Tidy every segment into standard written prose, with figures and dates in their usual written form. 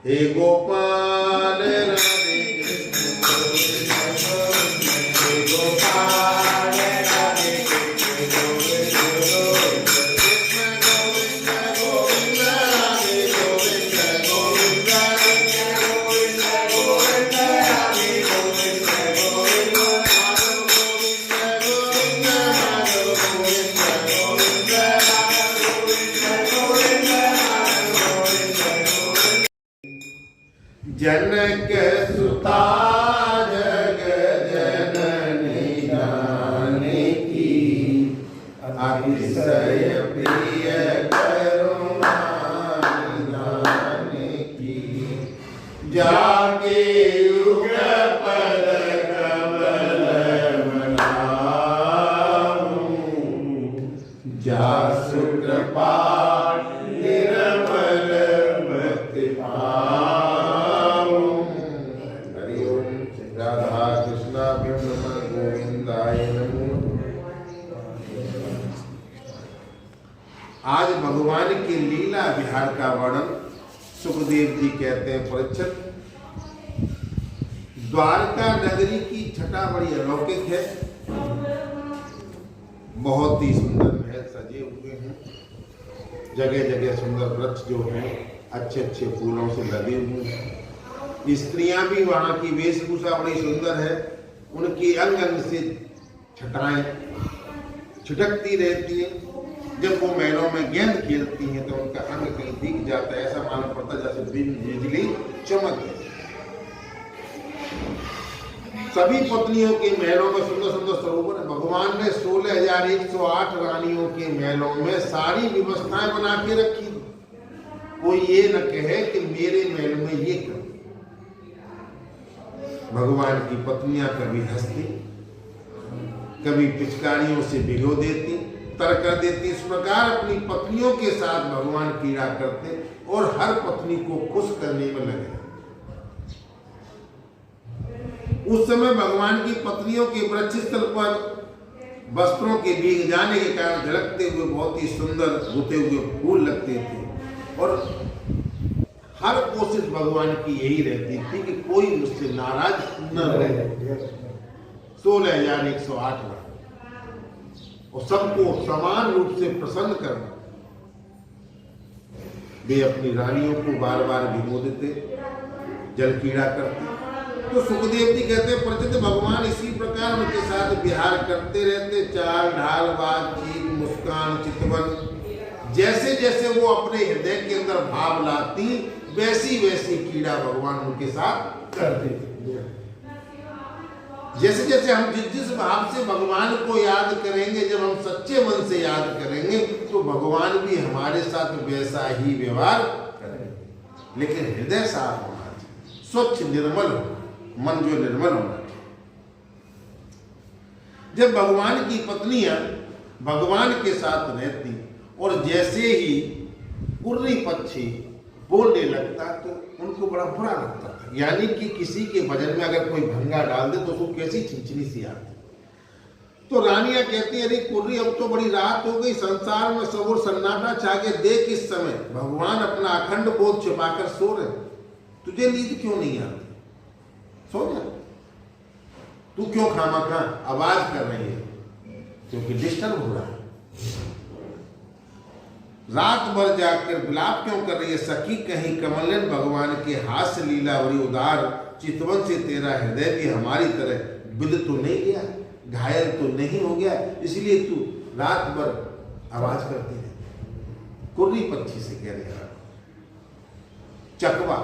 हे गोपाल राधे कृष्ण हे गोपाल राधे कृष्ण गोविंद गोविंद राधे गोविंद गोविंद गोविंद गोविंद राधे गोविंद गोविंद माधव गोविंद गोविंद जनक सुता जग जननी जानकी अतिशय प्रिय करुणा जानकी जाके युग पद कमल बनाऊं जासु कृपा निर्मल भक्ति राधा कृष्णाभ्यं गोविंदाय नमो। आज भगवान के लीला विहार का वर्णन सुखदेव जी कहते हैं। परीक्षित, द्वारका नगरी की छटा बड़ी अलौकिक है। बहुत ही सुंदर महल सजे हुए हैं। जगह जगह सुंदर वृक्ष जो हैं अच्छे अच्छे फूलों से लदे हुए हैं। स्त्रियां भी वहां की वेशभूषा बड़ी सुंदर है। उनकी अंग अंग से छटाएं छिटकती रहती है। जब वो महलों में गेंद खेलती हैं तो उनका अंग कहीं दिख जाता है। ऐसा मालूम पड़ता है जैसे बिजली चमक है। सभी पत्नियों के महलों में सुंदर सुंदर सरोवर है। भगवान ने 16,108 रानियों के महलों में सारी व्यवस्थाएं बना के रखी। कोई ये न कहे कि मेरे महल में ये कर। भगवान की पत्नियां कभी हंसती, कभी पिचकारियों से भिगो देती, तर कर देती। इस प्रकार अपनी पत्नियों के साथ भगवान क्रीड़ा करते और हर पत्नी को खुश करने में लगे। उस समय भगवान की पत्नियों के वृक्ष स्थल पर वस्त्रों के भीग जाने के कारण झलकते हुए बहुत ही सुंदर होते हुए फूल लगते थे। और हर कोशिश भगवान की यही रहती थी कि कोई मुझसे नाराज न रहे। 16,108 और सबको समान रूप से प्रसन्न करना। वे अपनी रानियों को बार बार भिगो देते, जल कीड़ा करते। तो सुखदेव जी कहते हैं, परिचित भगवान इसी प्रकार उनके साथ विहार करते रहते। चाल ढाल बातचीत मुस्कान चितवन जैसे जैसे वो अपने हृदय के अंदर भाव लाती वैसी वैसी क्रीड़ा भगवान उनके साथ करते थे। जैसे जैसे हम जिस भाव से भगवान को याद करेंगे, जब हम सच्चे मन से याद करेंगे तो भगवान भी हमारे साथ वैसा ही व्यवहार करेंगे। लेकिन हृदय साफ होना चाहिए, स्वच्छ निर्मल हो, मन जो निर्मल होना चाहिए। जब भगवान की पत्नियां भगवान के साथ रहती और जैसे ही कुर्री पक्षी बोलने लगता तो उनको बड़ा बुरा लगता था। यानी कि किसी के भजन में अगर कोई भंगा डाल दे तो उसको कैसी छिंचनी सी आती। तो रानियां कहती है, अरे कुर्री अब तो बड़ी रात हो गई, संसार में सब और सन्नाटा छा के देख इस समय भगवान अपना अखंड बोध छिपाकर सो रहे, तुझे नींद क्यों नहीं आती? सो जा, तू क्यों खामखा आवाज कर रही है? क्योंकि डिस्टर्ब हो रहा है। रात भर जाकर विलाप क्यों कर रही है सखी? कहीं कमलन भगवान के हास्य लीला बड़ी उदार, चितवन से तेरा हृदय भी हमारी तरह बिद तो नहीं गया, घायल तो नहीं हो गया, इसलिए तू रात भर आवाज करती है। कुर्री पक्षी से कह रहे। चकवा,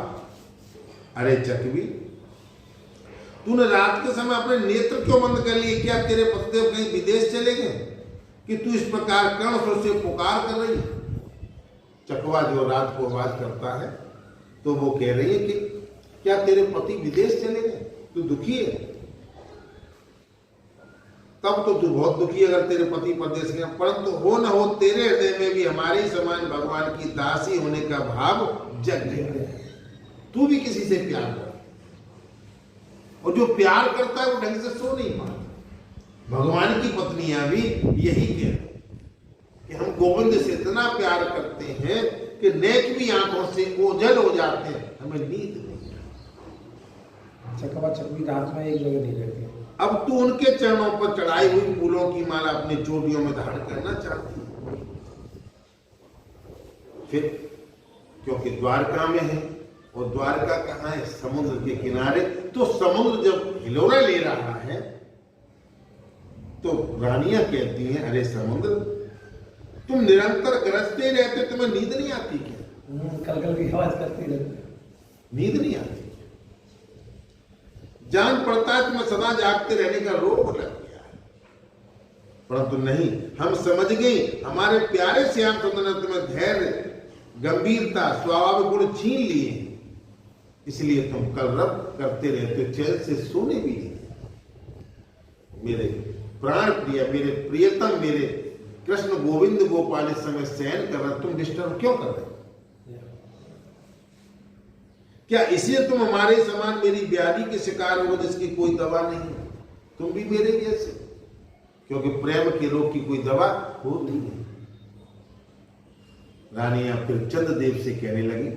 अरे चकवी, तूने रात के समय अपने नेत्र क्यों बंद कर लिए? क्या तेरे पतिदेव कहीं विदेश चले गए कि तू इस प्रकार कर्ण स्वर से पुकार कर रही है? चकवा जो रात को आवाज करता है तो वो कह रही है कि क्या तेरे पति विदेश चले गए, तू दुखी है? तब तो तू बहुत दुखी है अगर तेरे पति परदेश गए। परंतु हो न हो तेरे हृदय में भी हमारे समान भगवान की दासी होने का भाव जग गया। तू भी किसी से प्यार कर, और जो प्यार करता है वो ढंग से सो नहीं पाता। भगवान की पत्नियां भी यही कहती कि हम गोविंद से इतना प्यार करते हैं कि कि नेक भी आंखों से ओझल हो जाते हैं, हमें नींद नहीं। चकवा चकवी रात में एक जगह नहीं रहती। अब तू उनके चरणों पर चढ़ाई हुई फूलों की माला अपनी चोटियों में धारण करना चाहती है, फिर क्योंकि द्वारका में है, और द्वारका कहाँ है? समुद्र के किनारे। तो समुद्र जब हिलोरा ले रहा है तो रानियां कहती हैं, अरे समुद्र तुम निरंतर गरजते ही रहते, तुम्हें नींद नहीं आती क्या? कल कल की आवाज करती रहती, नींद नहीं आती? जान पड़ता है तुम्हें सदा जागते रहने का रोग लग गया है, परंतु नहीं, हम समझ गए हमारे प्यारे श्याम सुंदर ने तुम्हें धैर्य, गंभीरता, स्वाभाविक गुण छीन लिए, इसलिए तुम कलरव करते रहते, चैन से सोने भी नहीं। मेरे प्राण प्रिय, मेरे प्रियतम, मेरे कृष्ण गोविंद गोपाल इस समय शयन कर रहे, तुम डिस्टर्ब क्यों कर रहे? क्या इसलिए तुम हमारे समान मेरी व्याधि के शिकार हो जिसकी कोई दवा नहीं? तुम भी मेरे जैसे, क्योंकि प्रेम के रोग की कोई दवा होती नहीं। रानियां फिर चंद्रदेव से कहने लगी,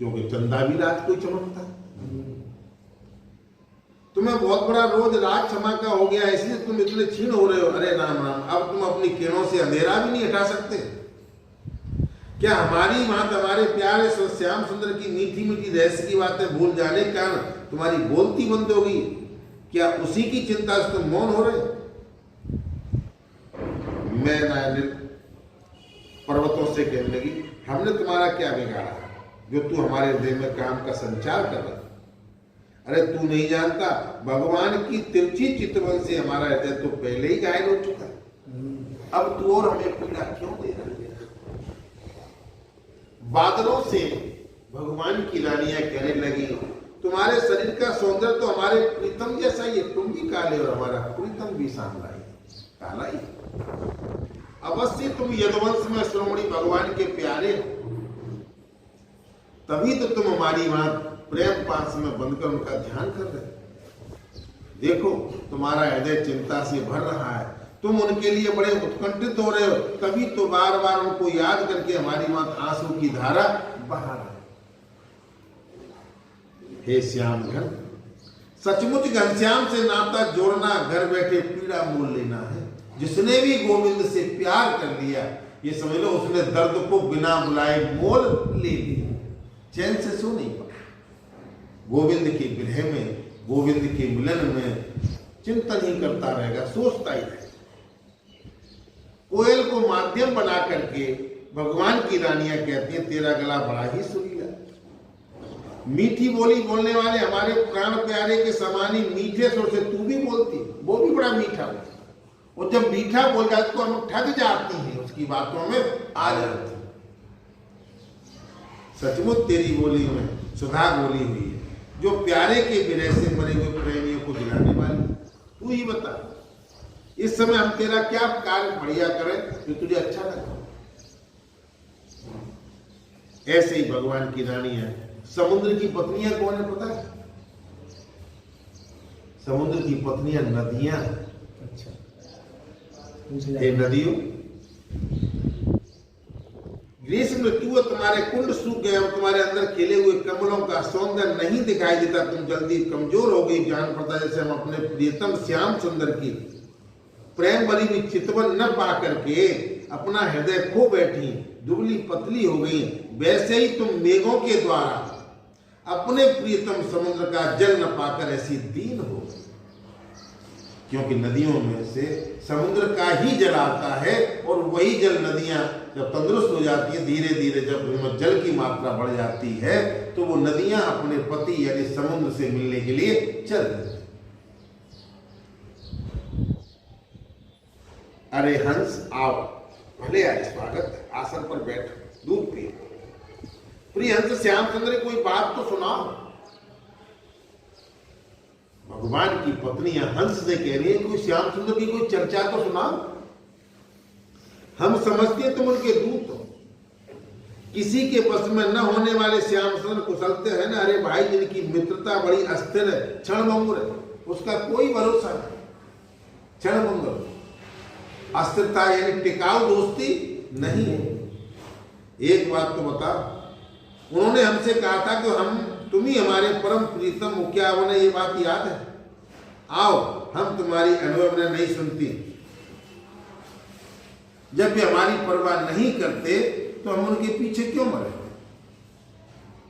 क्योंकि चंदा भी रात को चमकता, तुम्हें बहुत बड़ा रोज रात क्षमा का हो गया, इसलिए तुम इतने क्षीण हो रहे हो। अरे राम राम, अब तुम अपनी किरणों से अंधेरा भी नहीं हटा सकते क्या? हमारी मां तुम्हारे प्यारे श्याम सुंदर की मीठी मीठी रहस्य की बातें भूल जाने के कारण तुम्हारी बोलती बंद हो गई, क्या उसी की चिंता से तुम मौन हो रहे? मैं पर्वतों से कहने लगी, हमने तुम्हारा क्या बिगाड़ा जो तू हमारे हृदय में काम का संचार कर रहा? अरे तू नहीं जानता, भगवान की तिरछी चितवन से हमारा हृदय तो पहले ही घायल हो चुका है, अब तू और हमें पीड़ा क्यों दे रहा है? बादलों से भगवान की रानियां कहने लगी, तुम्हारे शरीर का सौंदर्य तो हमारे प्रीतम जैसा ही है, तुम भी काले और हमारा प्रीतम भी सांवला ही काला ही। अवश्य तुम यदुवंश में श्रोमणी भगवान के प्यारे हो, तभी तो तुम हमारी वहां प्रेम पास में बंद कर उनका ध्यान कर रहे। देखो तुम्हारा हृदय चिंता से भर रहा है, तुम उनके लिए बड़े उत्कंठित हो रहे हो, तभी तो बार बार उनको याद करके हमारी मां आंसू की धारा बहा रही। हे श्याम घन, सचमुच घनश्याम से नाता जोड़ना घर बैठे पीड़ा मोल लेना है। जिसने भी गोविंद से प्यार कर लिया, ये समझ लो उसने दर्द को बिना बुलाए मोल ले लिया, चैन से सो नहीं पाया। गोविंद के विरह में, गोविंद के मिलन में चिंतन ही करता रहेगा, सोचता ही रहेगा। कोयल को माध्यम बना करके भगवान की रानियां कहती हैं, तेरा गला बड़ा ही सुरीला, मीठी बोली बोलने वाले हमारे प्राण प्यारे के समान ही मीठे स्वर से तू भी बोलती, वो भी बड़ा मीठा बोलती, और जब मीठा बोल जाती तो हम ठग जाती हैं, उसकी बातों में आ जाती। सचमुच तेरी बोली में सुधा बोली हुई है, जो प्यारे के विरह से मरे हुए प्रेमियों को दिलाने वाली। तू ही बता, इस समय हम तेरा क्या कार्य बढ़िया करें जो तुझे अच्छा लगे? ऐसे ही भगवान की रानी है। समुद्र की पत्नियां कौन है पता है? समुद्र की पत्नियां नदियां। अच्छा, ये नदियों, ग्रीष्म ऋतु तुम्हारे कुंड सूख गए, तुम्हारे अंदर खिले हुए कमलों का सौंदर्य नहीं दिखाई देता, तुम जल्दी कमजोर हो गई। जान पड़ता जैसे हम अपने प्रियतम श्याम सुंदर की प्रेम भरी हुई चितवन न पा करके अपना हृदय खो बैठी, दुबली पतली हो गई, वैसे ही तुम मेघों के द्वारा अपने प्रियतम समुद्र का जल न पाकर ऐसी दीन हो गई। क्योंकि नदियों में से समुद्र का ही जल आता है, और वही जल नदियां जब तंदुरुस्त हो जाती है, धीरे धीरे जब उनमें जल की मात्रा बढ़ जाती है, तो वो नदियां अपने पति यानी समुद्र से मिलने के लिए चल देती। अरे हंस आओ, भले आए, स्वागत है, आसन पर बैठो, दूध पिए। प्रिय हंस, श्याम सुंदर कोई बात तो सुनाओ। भगवान की पत्नी हंस से कह रही है, कोई श्याम सुंदर की कोई चर्चा तो सुनाओ। हम समझते हैं तुम उनके दूत हो, किसी के बस में न होने वाले श्याम सुंदर कुशलते हैं ना। अरे भाई, जिनकी मित्रता बड़ी अस्थिर है, क्षणभंगुर है, उसका कोई भरोसा नहीं। क्षणभंगुर, अस्थिरता यानी टिकाऊ दोस्ती नहीं है। एक बात तो बताओ, उन्होंने हमसे कहा था कि हम तुम ही हमारे परम प्रीतम हो, क्या उन्हें ये बात याद है? आओ, हम तुम्हारी अनुमति नहीं सुनती। जब वे हमारी परवाह नहीं करते तो हम उनके पीछे क्यों मरे?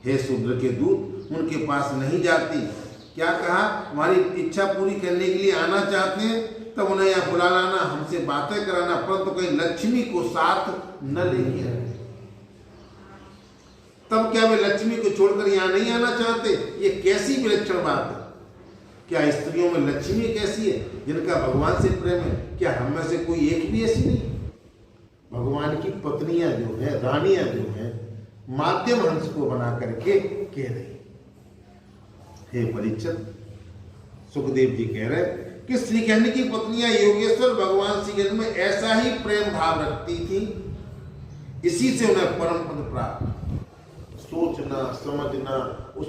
हे शूद्र के दूत, उनके पास नहीं जाती। क्या कहा? हमारी इच्छा पूरी करने के लिए आना चाहते हैं तब उन्हें यहाँ बुला लाना, हमसे बातें कराना, परंतु कहीं लक्ष्मी को साथ न लेके आए। तब क्या वे लक्ष्मी को छोड़कर यहाँ नहीं आना चाहते? ये कैसी विलक्षण बात है! क्या स्त्रियों में लक्ष्मी कैसी है जिनका भगवान से प्रेम है? क्या हम में से कोई एक भी ऐसी नहीं? भगवान की पत्नियां जो है, रानियां जो है, माध्यम हंस को बना करके कह रही। हे परीक्षित, सुखदेव जी कह रहे कि श्रीखंड की पत्नियां योगेश्वर भगवान श्रीखंड में ऐसा ही प्रेम भाव रखती थी, इसी से उन्हें परम पद प्राप्त। सोचना, समझना, उस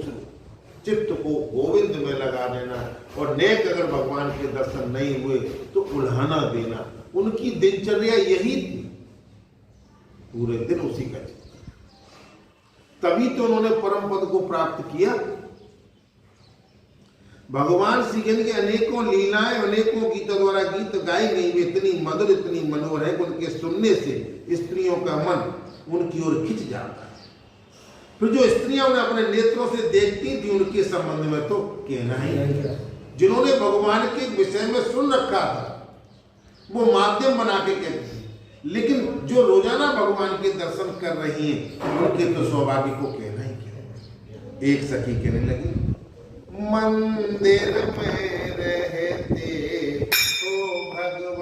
चित्त को गोविंद में लगा देना, और नेक अगर भगवान के दर्शन नहीं हुए तो उल्हाना देना, उनकी दिनचर्या यही थी। पूरे दिन उसी का चिंतन, तभी तो उन्होंने परम पद को प्राप्त किया। भगवान श्रीकृष्ण के अनेकों लीलाएं, अनेकों गीतों द्वारा गीत गाई गई, वे इतनी मधुर, इतनी मनोहर है कि उनके सुनने से स्त्रियों का मन उनकी ओर खिंच जाता है। फिर जो स्त्रियां उन्हें अपने नेत्रों से देखती थी, उनके संबंध में तो कहना ही नहीं। जिन्होंने भगवान के विषय में सुन रखा था वो माध्यम बना के कहती थी, लेकिन जो रोजाना भगवान के दर्शन कर रही हैं उनके तो सौभाग्य को कहना ही क्या। एक सखी कहने लगी, मंदिर में रहते तो भगवान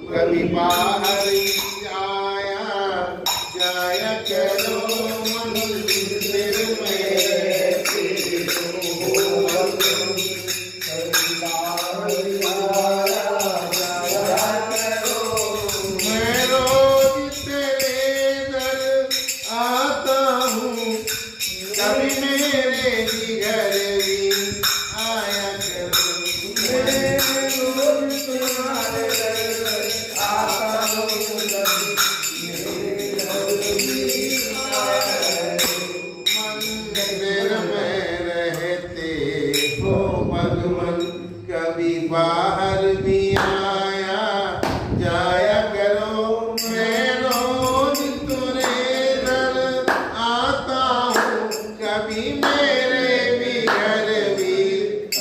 कभी बाहर जाया करो, मंदिर में रहते तो भगवान कभी बाहर जाया करो। मैं रोज तेरे दर आता हूँ, कभी मेरे घर भी आया करो। मैं रोज तुम्हारे दर आता हूँ, मेरे घर भी आया करो। मंदिर में रहते हो भगवान कभी बाहर भी आया जाया करो। मैं रोज तुरे दर आता हूँ, कभी मेरे भी घर भी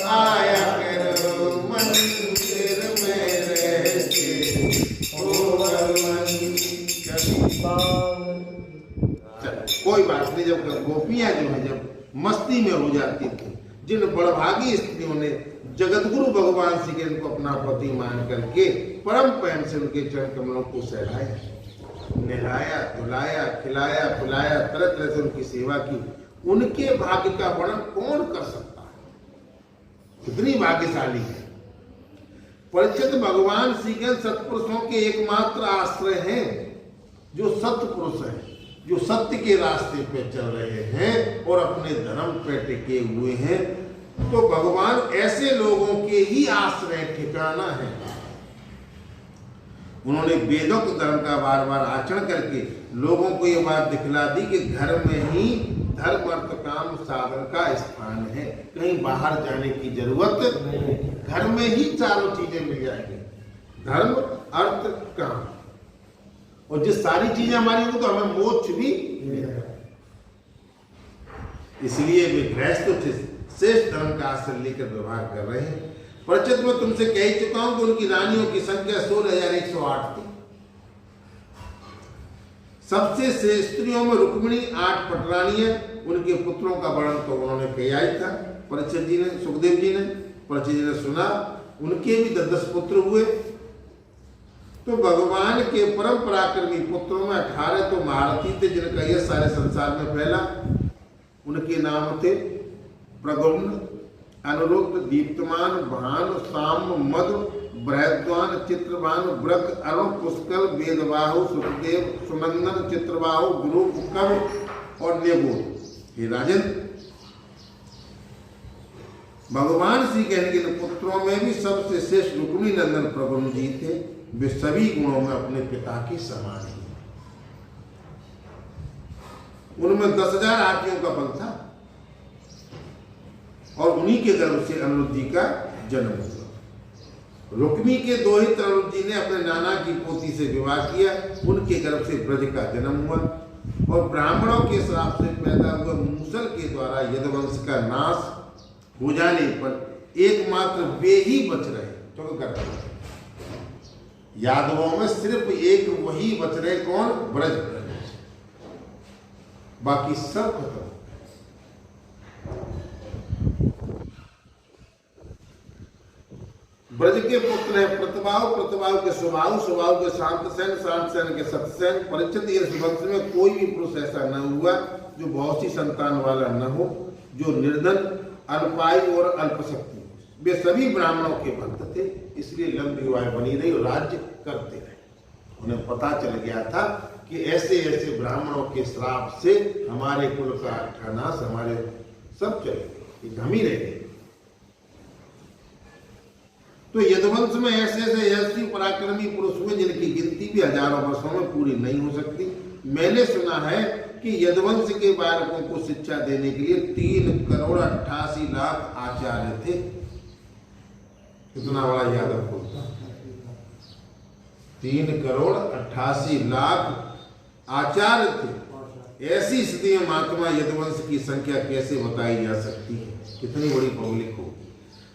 आया करो। मंदिर में रहते हो भगवान कभी बाहर। कोई बात नहीं, जब गोपियां जो है जब मस्ती में हो जाती थी, जिन बड़भागी स्त्रियों ने जगतगुरु भगवान श्री कृष्ण को अपना पति मान करके परम प्रेम से उनके चरण कमलों को सहलाया, नहलाया, धुलाया, खिलाया, पिलाया, तरह तरह से उनकी सेवा की, उनके भाग्य का वर्णन कौन कर सकता है? कितनी भाग्यशाली है। परीक्षित, भगवान श्री कृष्ण सत्पुरुषों के एकमात्र आश्रय हैं, जो सत्पुरुष हैं, जो सत्य के रास्ते पे चल रहे हैं और अपने धर्म पे टिके हुए हैं। तो भगवान ऐसे लोगों के ही आश्रय ठिकाना है। उन्होंने वेदोक्त धर्म का बार बार आचरण करके लोगों को यह बात दिखला दी कि घर में ही धर्म, अर्थ, काम, साधन का स्थान है, कहीं बाहर जाने की जरूरत नहीं, घर में ही चारों चीजें मिल जाएंगी, धर्म, अर्थ, काम। और जिस सारी चीजें हमारी होंगी तो हमें मोक्ष भी मिलेगा। इसलिए वे गृहस्थ श्रेष्ठ धर्म का आश्रय लेकर व्यवहार कर रहे हैं। परीक्षित, मैं तुमसे कह ही चुका हूं कि उनकी रानियों की संख्या 16,108 थी। सबसे श्रेष्ठ स्त्रियों में रुक्मिणी 8 पटरानियां, उनके पुत्रों का वर्णन तो उन्होंने किया ही था परीक्षित जी ने, सुखदेव जी ने। परीक्षित जी ने सुना उनके भी 10 पुत्र हुए। तो भगवान के परम पराक्रमी पुत्रों में 18 तो महारथी थे, जिनका यह सारे संसार में फैला। उनके नाम थे प्रगुम्न, अनुरुद्ध, दीप्तमान, भानु, साम, मधु, बृहद्वान, चित्रवान, व्रत, अरुण, पुष्कर, वेदबाहु, सुखदेव, सुनंदन, चित्रबाहु, गुरु, कवि और नेबोध। हे राजन, भगवान श्री कृष्ण के पुत्रों में भी सबसे श्रेष्ठ रुक्मिणी नंदन प्रगुण जी थे। वे सभी गुणों में अपने पिता के समान ही। उनमें 10,000 हाथियों का बल था और उन्हीं के गर्भ से अनिरुद्ध जी का जन्म हुआ। रुक्मी के दोहित अनिरुद्ध जी ने अपने नाना की पोती से विवाह किया, उनके गर्भ से ब्रज का जन्म हुआ और ब्राह्मणों के श्राप से पैदा हुआ मूसल के द्वारा यदुवंश का नाश हो जाने पर एकमात्र वे ही बच रहे। तो यादवों में सिर्फ एक वही बच रहे, कौन? ब्रज। बाकी सब खत्म। ब्रज के पुत्र है प्रतिभाव, प्रतिभाव के स्वभाव, स्वभाव के शांत सेन, शांत सेन के सत्यसेन। परीक्षित इस वंश में कोई भी पुरुष ऐसा न हुआ जो बहुत सी संतान वाला न हो, जो निर्धन, अल्पायु और अल्पशक्ति। वे सभी ब्राह्मणों के भक्त थे, इसलिए लंबी आयु बनी रही और राज्य करते रहे। उन्हें पता चल गया था कि ऐसे ऐसे ब्राह्मणों के श्राप से हमारे कुल का अट्ठानाश, हमारे सब चले, हम ही रह गए। तो यदुवंश में ऐसे ऐसे यशस्वी पराक्रमी पुरुष हुए जिनकी गिनती भी हजारों वर्षों में पूरी नहीं हो सकती। मैंने सुना है कि यदुवंश के बालकों को शिक्षा देने के लिए 3,88,00,000 आचार्य थे। कितना बड़ा यादव को 3,88,00,000 आचार्य थे। ऐसी स्थिति में महात्मा यदुवंश की संख्या कैसे बताई जा सकती है? कितनी बड़ी पब्लिक हो।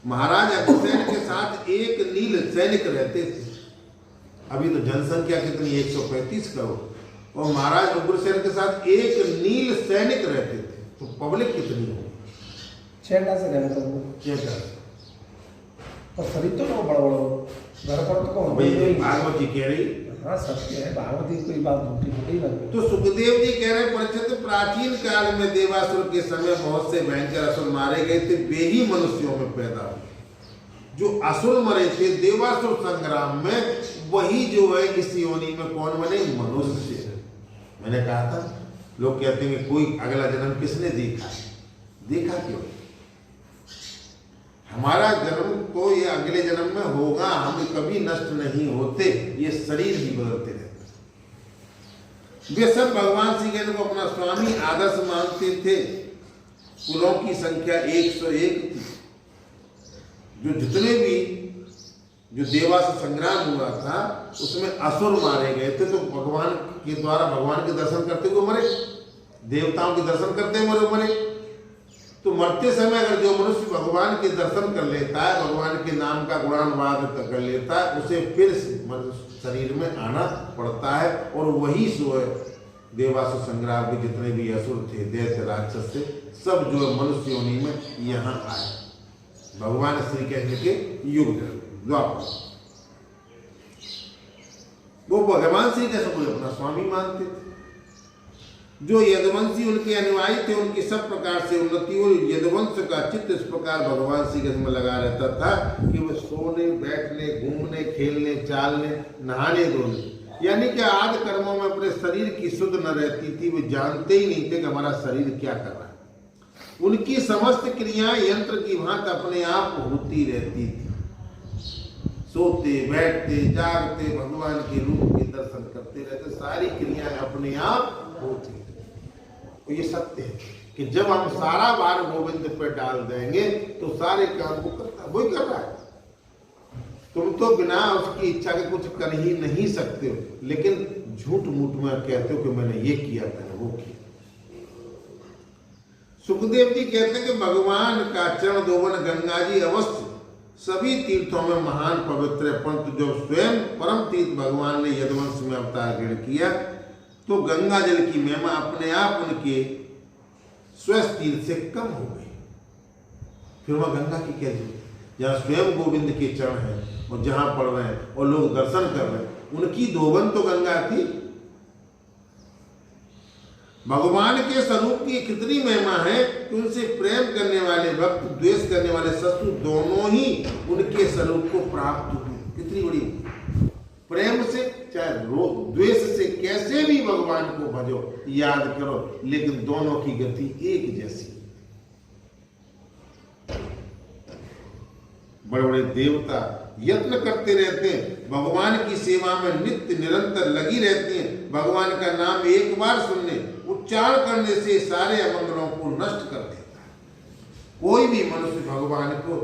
महाराज अग्रसेन के साथ एक नील सैनिक रहते थे। अभी तो जनसंख्या कितनी? 135 करोड़। और महाराज अग्रसेन के साथ एक नील सैनिक रहते थे, तो पब्लिक कितनी हो? 6 से रहते थे। 6 और शरीर तो बड़ा बड़ा घर पर तो कौन? भागवत जी कह रही। हाँ सत्य है, भागवत की कोई बात झूठी नहीं लगती। तो सुखदेव जी कह रहे परीक्षित, प्राचीन काल में देवासुर के समय बहुत से भयंकर असुर मारे गए थे, वे ही मनुष्यों में पैदा हुए। जो असुर मरे थे देवासुर संग्राम में, वही जो है इस योनि में कौन बने? मनुष्य। मैंने कहा था, लोग कहते हैं कि कोई अगला जन्म किसने देखा? देखा क्यों? हमारा जन्म तो ये अगले जन्म में होगा, हम कभी नष्ट नहीं होते, ये शरीर ही बदलते रहते। वे सब भगवान श्री कृष्ण को अपना स्वामी आदर्श मानते थे। कुलों की संख्या 101 थी। जो जितने भी जो देवासुर संग्राम हुआ था उसमें असुर मारे गए थे, तो भगवान के द्वारा भगवान के दर्शन करते हुए मरे, देवताओं के दर्शन करते हुए मरे। तो मरते समय अगर जो मनुष्य भगवान के दर्शन कर लेता है, भगवान के नाम का गुणानुवाद कर लेता है, उसे फिर शरीर में आना पड़ता है। और वही सो देवासुर संग्राम के जितने भी असुर थे, दैत्य राक्षस थे, सब जो है मनुष्य योनि में यहाँ आए भगवान श्री कृष्ण के युग द्वापर। वो भगवान श्री कृष्ण को अपना स्वामी मानते थे। जो यदुवंशी उनके अनुयायी थे, उनकी सब प्रकार से उन्नति हुई। यदुवंश का चित्त इस प्रकार भगवान श्री कृष्ण में लगा रहता था कि वो सोने, बैठने, घूमने, खेलने, चालने, नहाने, धोने, यानी कि आदि कर्मों में अपने शरीर की सुध न रहती थी। वे जानते ही नहीं थे कि हमारा शरीर क्या कर रहा है। उनकी समस्त क्रियाएं यंत्र की भांति अपने आप होती रहती थी। सोते, बैठते, जागते, भगवान के रूप के दर्शन करते रहते, सारी क्रियाएं अपने आप होती। तो ये सत्य है कि जब हम सारा भार गोविंद पे डाल देंगे तो सारे काम को करता, वही कर रहा है। तुम तो बिना उसकी इच्छा के कुछ कर ही नहीं सकते हो, लेकिन झूठ मूठ में कहते हो कि मैंने ये किया, मैंने वो किया। सुखदेव जी कहते हैं कि भगवान का चरण दोवन गंगा जी अवश्य सभी तीर्थों में महान पवित्र है, परंतु जब स्वयं परम तीर्थ भगवान ने यदुवंश में अवतार ग्रहण किया तो गंगा जल की महिमा अपने आप उनके स्वस्थ तीर्थ से कम हो गई। फिर वह गंगा की क्या जरूरत? जहाँ स्वयं गोविंद के चरण हैं और जहाँ पढ़ रहे हैं और लोग दर्शन कर रहे हैं, उनकी दोवन तो गंगा थी। भगवान के स्वरूप की कितनी महिमा है कि उनसे प्रेम करने वाले भक्त, द्वेष करने वाले शत्रु, दोनों ही उनके स्वरूप को प्राप्त हुए। कितनी बड़ी प्रेम से चाहे द्वेष से कैसे भी भगवान को भजो, याद करो, लेकिन दोनों की गति एक जैसी। बड़े बड़े देवता यत्न करते रहते हैं, भगवान की सेवा में नित्य निरंतर लगी रहती हैं। भगवान का नाम एक बार सुनने, वो उच्चारण करने से सारे अमंगलों को नष्ट कर देता है। कोई भी मनुष्य भगवान को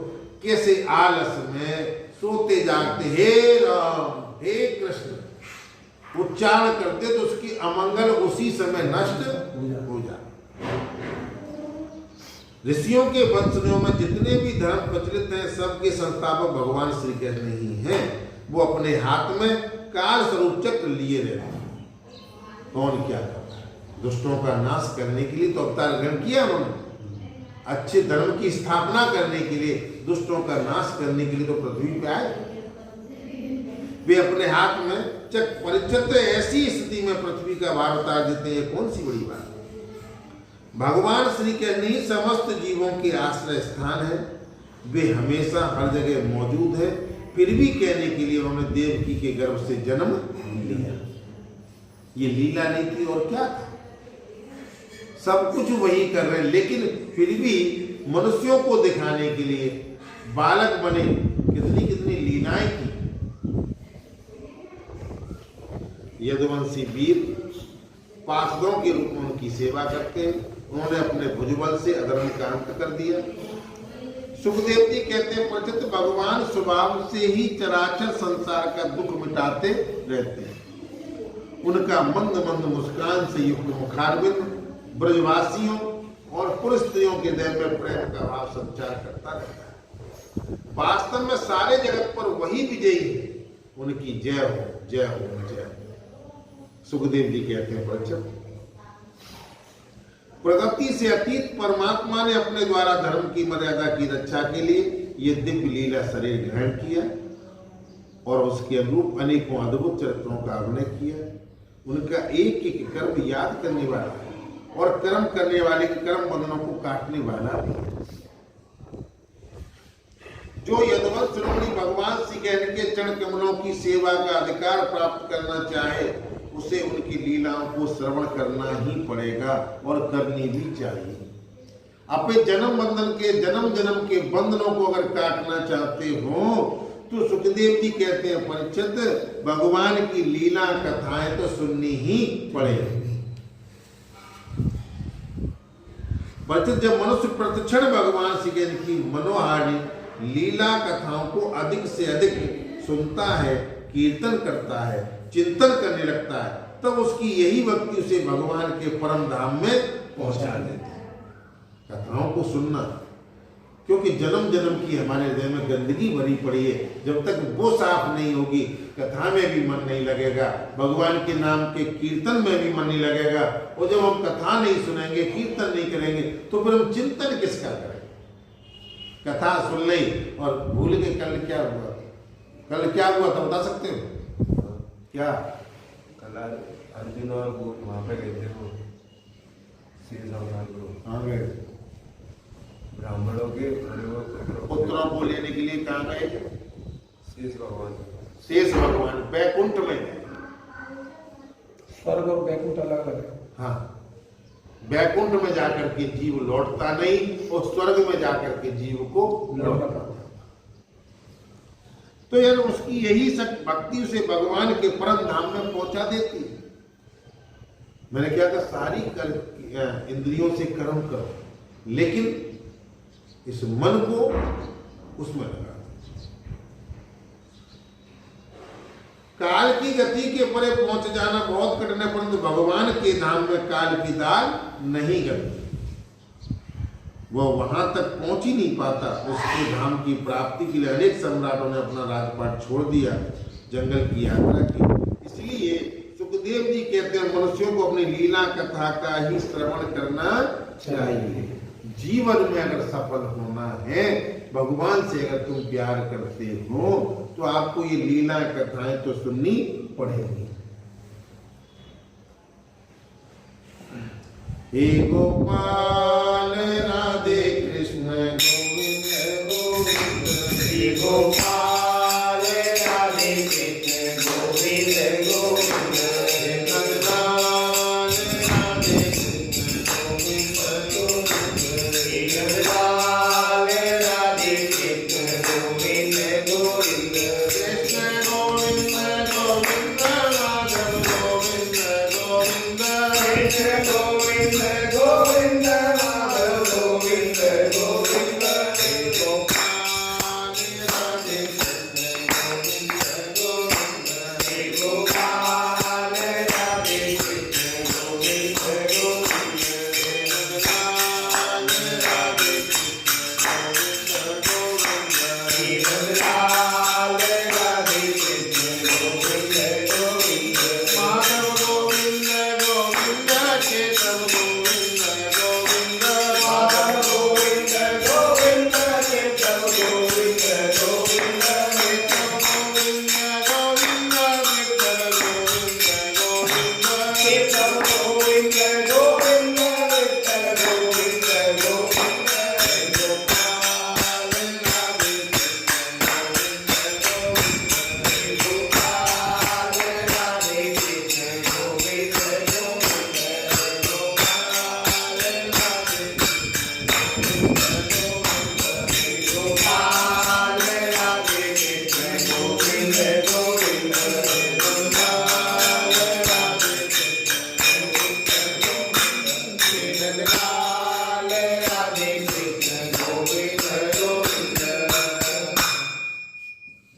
कैसे आलस में सोते जागते हे राम हे कृष्ण उच्चारण करते तो उसकी अमंगल उसी समय नष्ट हो जाए। ऋषियों के वंशजों में जितने भी धर्म प्रचलित हैं सबके संस्थापक भगवान श्री कृष्ण ही हैं। वो अपने हाथ में काल स्वरूप चक्र लिए रहते हैं। कौन क्या करता है? दुष्टों का नाश करने के लिए तो अवतार ग्रहण किया उन्होंने। अच्छे धर्म की स्थापना करने के लिए, दुष्टों का नाश करने के लिए तो पृथ्वी पे आए। वे अपने हाथ में चक्र परिचित ऐसी स्थिति में पृथ्वी का भार उतार देते हैं। कौन सी बड़ी बात? भगवान श्री कृष्ण ही समस्त जीवों के आश्रय स्थान है। वे हमेशा हर जगह मौजूद है। फिर भी कहने के लिए उन्होंने देवकी के गर्भ से जन्म लिया। ये लीला नहीं थी और क्या था? सब कुछ वही कर रहे हैं, लेकिन फिर भी मनुष्यों को दिखाने के लिए बालक बने। कितनी कितनी लीलाएं की। यदुवंशी वीर पार्षदों के रूप में उनकी सेवा करते हैं। उन्होंने अपने भुजबल से अधर्म का अंत कर दिया। सुखदेव जी कहते हैं प्रचित भगवान स्वभाव से ही चराचर संसार का दुख मिटाते रहते हैं। उनका मंद मंद मुस्कान से युक्त मुखारविंद ब्रजवासियों और पुरुष स्त्रियों के हृदय में प्रेम का भाव संचार करता रहता है। वास्तव में सारे जगत पर वही विजयी है। उनकी जय हो जय हो जय हो। सुखदेव जी कहते हैं प्रचित प्रगति से अतीत परमात्मा ने अपने द्वारा धर्म की मर्यादा की रक्षा के लिए ये दिव्य लीला शरीर ग्रहण किया और उसके अनुरूप अनेकों अद्भुत चरित्रों का अभिनय किया। उनका एक एक कर्म याद करने वाला और कर्म करने वाले के कर्म बंधनों को काटने वाला भी। जो यदवंश शिरोमणि भगवान श्री कृष्ण के चरण कमलों की सेवा का अधिकार प्राप्त करना चाहे उसे उनकी लीलाओं को श्रवण करना ही पड़ेगा और करनी भी चाहिए। अपने जन्म बंधन के जन्म जन्म के बंधनों को अगर काटना चाहते हो तो सुखदेव जी कहते हैं परीक्षित भगवान की लीला कथाएं तो सुननी ही पड़ेगी। परीक्षित जब मनुष्य प्रतिक्षण भगवान श्री कृष्ण की मनोहारी लीला कथाओं को अधिक से अधिक सुनता है, कीर्तन करता है, चिंतन करने लगता है, तब उसकी यही भक्ति उसे भगवान के परम धाम में पहुंचा देती है। कथाओं को सुनना, क्योंकि जन्म जन्म की हमारे हृदय में गंदगी भरी पड़ी है। जब तक वो साफ नहीं होगी कथा में भी मन नहीं लगेगा, भगवान के नाम के कीर्तन में भी मन नहीं लगेगा। और जब हम कथा नहीं सुनेंगे, कीर्तन नहीं करेंगे तो फिर हम चिंतन किसका करेंगे? कथा सुन ली और भूल के कल क्या हुआ, कल क्या हुआ तो बता सकते हो क्या? कल अर्जुन और वो वहाँ पे गए थे, वो शेष भगवान को हाँ गए ब्राह्मणों के पुत्रों को लेने के लिए कहाँ गए? शेष भगवान। शेष भगवान बैकुंठ में गए। स्वर्ग और बैकुंठ अलग अलग है। हाँ, बैकुंठ में जाकर के जीव लौटता नहीं और स्वर्ग में जाकर के जीव को लौटता। तो यार उसकी यही सब भक्ति उसे भगवान के परम धाम में पहुंचा देती है। मैंने क्या कहा? सारी इंद्रियों से कर्म करो, लेकिन इस मन को उसमें लगा। काल की गति के परे पहुंच जाना बहुत कठिन है, परंतु भगवान के धाम में काल की दाल नहीं गलती। वह वहां तक पहुंच ही नहीं पाता। उसके धाम की प्राप्ति के लिए अनेक सम्राटों ने अपना राजपाट छोड़ दिया, जंगल की यात्रा की। इसलिए सुखदेव जी कहते हैं मनुष्यों को अपनी लीला कथा का ही श्रवण करना चाहिए। जीवन में अगर सफल होना है, भगवान से अगर तुम प्यार करते हो तो आपको ये लीला कथाएं तो सुननी पड़ेगी। हे गोपाल राधे कृष्ण गोविंद गोविंद। हे गोपाल राधे कृष्ण गोविंद गोविंद। हे गंगाधर राधे कृष्ण गोविंद गोविंद। हे गंगाधर राधे कृष्ण गोविंद गोविंद। कृष्ण गोविंद गोविंद राधव गोविंद गोविंद। कृष्ण गोविंद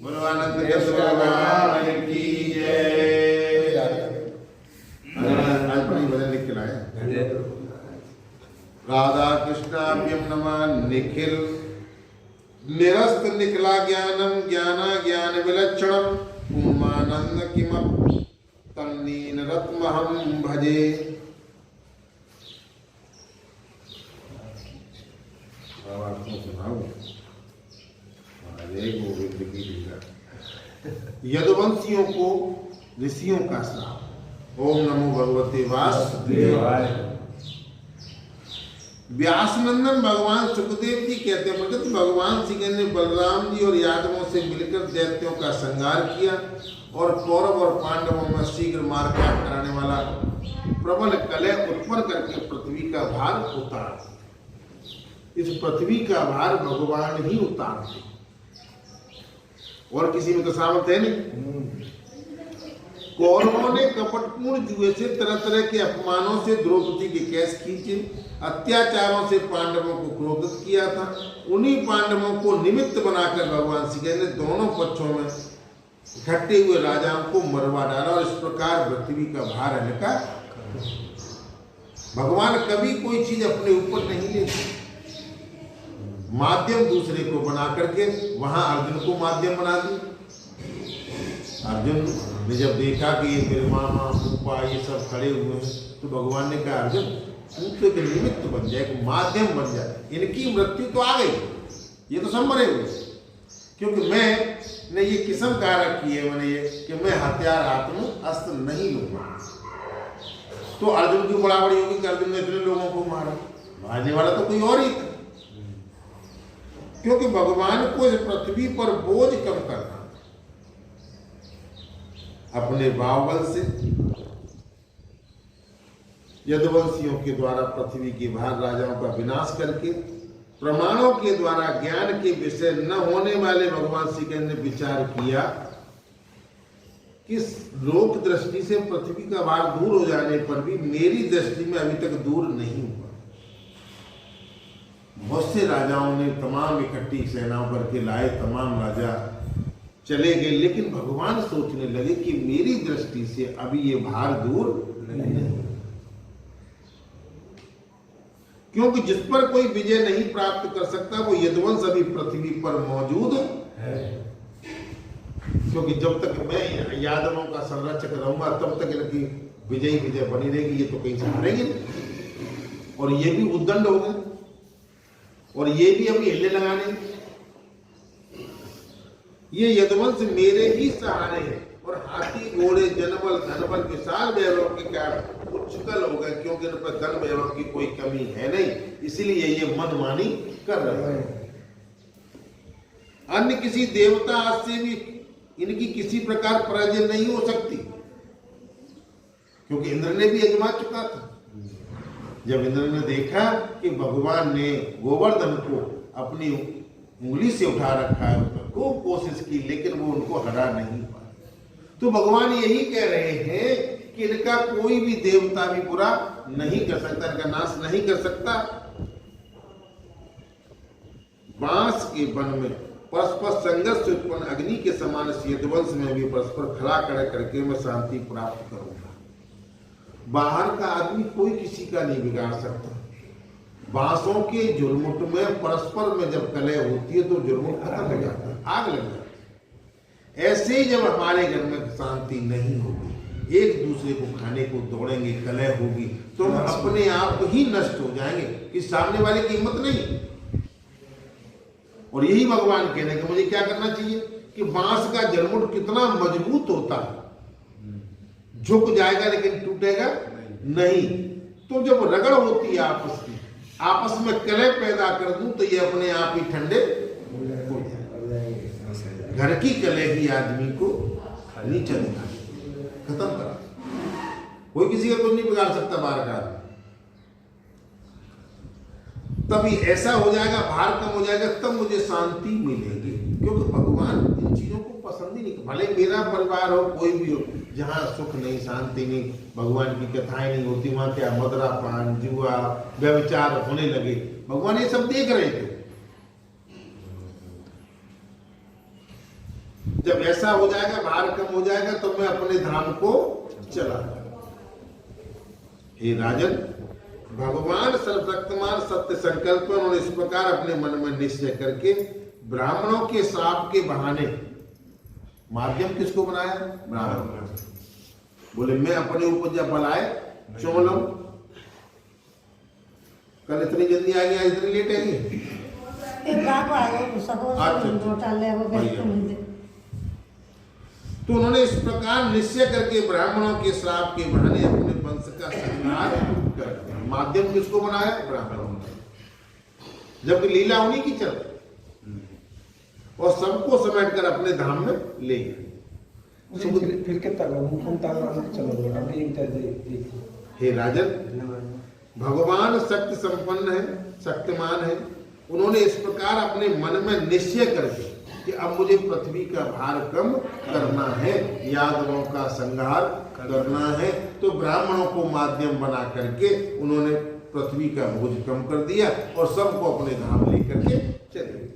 बोलो आनंद कृष्ण भगवान की जय। आज बड़ी भजन लिख के लाए। राधा कृष्णाभ्यम नमः निखिल निरस्त निखिला ज्ञानम ज्ञाना ज्ञान विलक्षणम पूर्णानंद किमप तन्नीन रत्महं भजे। अब आपको सुनाऊं महादेव गोविंद की लीला। यदुवंशियों को ऋषियों का श्राप। ओम नमो भगवते वासुदेवाय। व्यास नंदन भगवान सुखदेव जी कहते हैं प्रगति भगवान श्री कृष्ण ने बलराम जी और यादवों से मिलकर दैत्यों का संहार किया और कौरव और पांडवों में शीघ्र मारकाट कराने वाला प्रबल कलह उत्पन्न करके पृथ्वी का भार उतार दिया। इस पृथ्वी का भार भगवान ही उतारते और किसी में तो सामर्थ है नहीं। कौरवों ने कपटपूर्ण जुए से तरह तरह के अपमानों से द्रौपदी के केस खींचे, अत्याचारों से पांडवों को क्रोधित किया था। उन्हीं पांडवों को निमित्त बनाकर भगवान श्री कृष्ण ने दोनों पक्षों में इकट्ठे हुए राजाओं को मरवा डाला और इस प्रकार पृथ्वी का भार हल्का। भगवान कभी कोई चीज अपने ऊपर नहीं लेते, माध्यम दूसरे को बना करके वहां अर्जुन को माध्यम बना दी। अर्जुन ने जब देखा कि ये मेरे मामा फूफा ये सब खड़े हुए हैं तो भगवान ने कहा अर्जुन तू तो एक निमित्त बन जाए, एक माध्यम बन जाए। इनकी मृत्यु तो आ गई, ये तो सब मरे हुए, क्योंकि मैंने ये किस्म कहा रखी है मैंने ये कि मैं हथियार हाथ में अस्त्र नहीं लूंगा। तो अर्जुन की बड़ाबड़ी होगी कि अर्जुन ने इतने लोगों को मारा, मारने वाला तो कोई और ही था। क्योंकि भगवान को इस पृथ्वी पर बोझ कम करना अपने बाहुबल से यदुवंशियों के द्वारा पृथ्वी के भार राजाओं का विनाश करके प्रमाणों के द्वारा ज्ञान के विषय न होने वाले भगवान श्री कृष्ण ने विचार किया कि लोक दृष्टि से पृथ्वी का भार दूर हो जाने पर भी मेरी दृष्टि में अभी तक दूर नहीं हुआ। बहुत से राजाओं ने तमाम इकट्ठी सेनाओं करके लाए, तमाम राजा चले गए, लेकिन भगवान सोचने लगे कि मेरी दृष्टि से अभी ये भार दूर नहीं, क्योंकि जिस पर कोई विजय नहीं प्राप्त कर सकता वो यदुवंश अभी पृथ्वी पर मौजूद है। क्योंकि जब तक मैं यादवों का संरक्षक रहूंगा तब तक इनकी विजय बनी रहेगी, ये तो कहीं से हारेंगे नहीं। और ये भी उद्दंड हो गए और ये भी अभी हिलने लगाने। ये यदुवंश मेरे ही सहारे हैं और हाथी घोड़े जनबल धनबल विशाल वैभव के कारण उच्छल हो गए, क्योंकि इन पर धन वैभव की कोई कमी है नहीं, इसलिए ये मनमानी कर रहे हैं। अन्य किसी देवता आज से भी इनकी किसी प्रकार पराजय नहीं हो सकती, क्योंकि इंद्र ने भी आजमा चुका था। जब इंद्र ने देखा कि भगवान ने गोवर्धन को अपनी उंगली से उठा रखा है, उसने खूब कोशिश की लेकिन वो उनको हरा नहीं पाया। तो भगवान यही कह रहे हैं कि इनका कोई भी देवता भी बुरा नहीं कर सकता, इनका नाश नहीं कर सकता। बांस के वन में परस्पर संघर्ष से उत्पन्न अग्नि के समान इस यदुवंश में भी परस्पर खड़ा करके मैं शांति प्राप्त करूंगा। बाहर का आदमी कोई किसी का नहीं बिगाड़ सकता। बांसों के जुर्मुट में परस्पर में जब कलह होती है तो जुर्मुट खत्म हो जाता है, आग लग जाती है। ऐसे ही जब हमारे घर में शांति नहीं होगी, एक दूसरे को खाने को दौड़ेंगे, कलह होगी, तो हम अपने आप ही नष्ट हो जाएंगे कि सामने वाले की हिम्मत नहीं। और यही भगवान कह रहे हैं कि मुझे क्या करना चाहिए कि बांस का जड़मुट कितना मजबूत होता है, झुक जाएगा लेकिन टूटेगा नहीं। तो जब रगड़ होती है आपस में कलह पैदा कर दूं तो ये अपने आप ही ठंडे हो जाए। घर की कलह ही आदमी को नीचे दिखा खत्म करा, कोई किसी का कुछ नहीं बिगाड़ सकता बाहर का। तभी ऐसा हो जाएगा, भार कम हो जाएगा, तब मुझे शांति मिलेगी। क्योंकि भगवान इन चीजों को पसंद ही नहीं। भले मेरा परिवार हो, कोई भी हो, जहाँ सुख नहीं, शांति नहीं, भगवान की कथाएं नहीं होती, वहां क्या मदरापान, जुआ, व्यभिचार होने लगे। भगवान ये सब देख रहे थे। जब ऐसा हो जाएगा, भार कम हो जाएगा, तो मैं अपने धाम को चला जाऊंगा। हे राजन, भगवान सर्वशक्तिमान सत्य संकल्प, उन्होंने इस प्रकार अपने मन में निश्चय करके ब्राह्मणों के शाप के बहाने माध्यम किसको बनाया? ब्राह्मण। बोले मैं अपने ऊपर जब बलाए चुन लूं। कल इतनी जल्दी आ गया, इतनी लेट आई? तो उन्होंने इस प्रकार निश्चय करके ब्राह्मणों के श्राप के बहाने अपने वंश का संहार कर दिया। माध्यम किसको बनाया? ब्राह्मणों ने। जबकि लीला उन्हीं की चल और सबको समेट कर अपने धाम में ले गए। फिर कितना चलो। हे राजन, भगवान शक्ति संपन्न है, शक्तिमान है। उन्होंने इस प्रकार अपने मन में निश्चय करके कि अब मुझे पृथ्वी का भार कम करना है, यादवों का संहार करना है, तो ब्राह्मणों को माध्यम बना करके उन्होंने पृथ्वी का बोझ कम कर दिया और सबको अपने धाम लेकर के चले गए।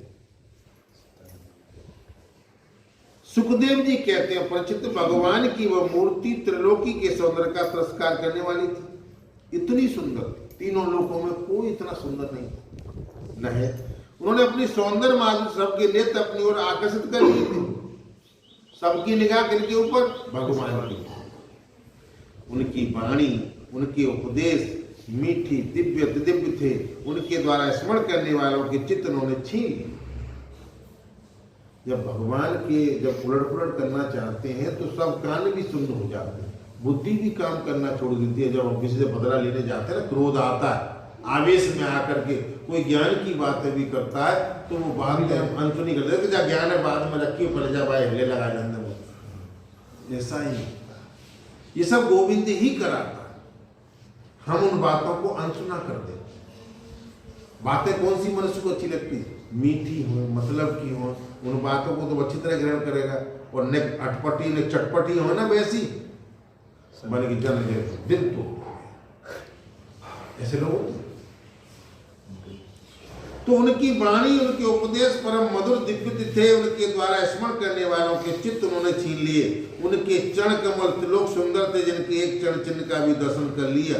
सुखदेव जी कहते हैं, परिचित भगवान की वह मूर्ति त्रिलोकी के सौंदर्य का तिरस्कार करने वाली थी। इतनी सुंदर, तीनों लोकों में कोई इतना सुंदर नहीं न है। उन्होंने अपनी सौंदर्य माधुर्य सबके नेत्र अपनी ओर आकर्षित कर लिए थे। सबकी निगाह किनके ऊपर? भगवान की। उनकी वाणी, उनके उपदेश मीठी दिव्य दिव्य थे। उनके द्वारा स्मरण करने वालों के चित्त उन्होंने छीन लिए। जब भगवान के जब उलट पुलट करना चाहते हैं तो सब कान भी सुन्न हो जाते हैं, बुद्धि भी काम करना छोड़ देती है। जब हम किसी से बदला लेने जाते हैं ना, क्रोध आता है, आवेश में आकर के कोई ज्ञान की बातें भी करता है तो वो बात में हम अनसुनी कर देते, जब ज्ञान है बाद में रखी पड़ जा भाई हिले लगा जाते हैं। ऐसा ही ये सब गोविंद ही कराता। हम उन बातों को अनसुना कर देते। बातें कौन सी मनुष्य को अच्छी लगती है? मीठी हो, मतलब की हो, उन बातों को तो अच्छी तरह ग्रहण करेगा। और न अटपटी न चटपटी हो ना, वैसी बन की जन दिल तो ऐसे लोग। तो उनकी वाणी, उनके उपदेश परम मधुर दिव्य थे। उनके द्वारा स्मरण करने वालों के चित्त उन्होंने छीन लिए। उनके चरण कमल त्रिलोक सुंदर थे, जिनके एक चरण चिन्ह का भी दर्शन कर लिया।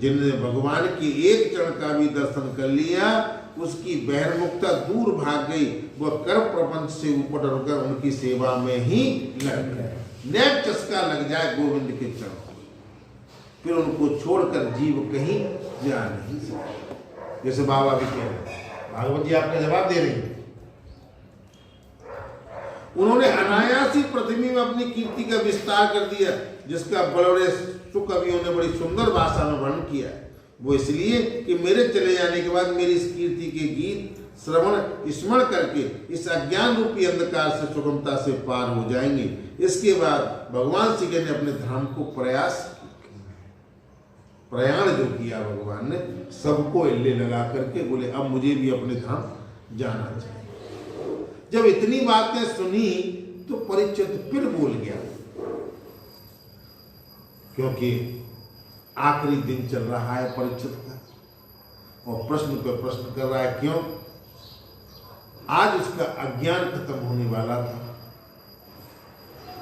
जिनने भगवान के एक चरण का भी दर्शन कर लिया, उसकी बहिर्मुखता दूर भाग गई। वह कर्म प्रपंच से ऊपर उठकर उनकी सेवा में ही लग गए। नेक चस्का लग जाए गोविंद के चरण, फिर उनको छोड़कर जीव कहीं जा नहीं सकता। जैसे बाबा भी कह रहे हैं, भागवत जी आपने जवाब दे रही हैं। उन्होंने अनायास ही पृथ्वी में अपनी कीर्ति का विस्तार कर दिया, जिसका बड़े सुकवियों ने बड़ी सुंदर भाषा में वर्णन किया है। वो इसलिए कि मेरे चले जाने के बाद मेरी इस कीर्ति के गीत श्रवण स्मरण करके इस अज्ञान रूपी अंधकार से सुगमता से पार हो जाएंगे। इसके बाद भगवान श्री ने अपने धाम को प्रयाण जो किया, भगवान ने सबको इल्ले लगा करके बोले अब मुझे भी अपने धाम जाना चाहिए। जब इतनी बातें सुनी तो परीक्षित फिर बोल गया, क्योंकि आखिरी दिन चल रहा है परीक्षित का, और प्रश्न पर प्रश्न कर रहा है। क्यों? आज उसका अज्ञान खत्म होने वाला था।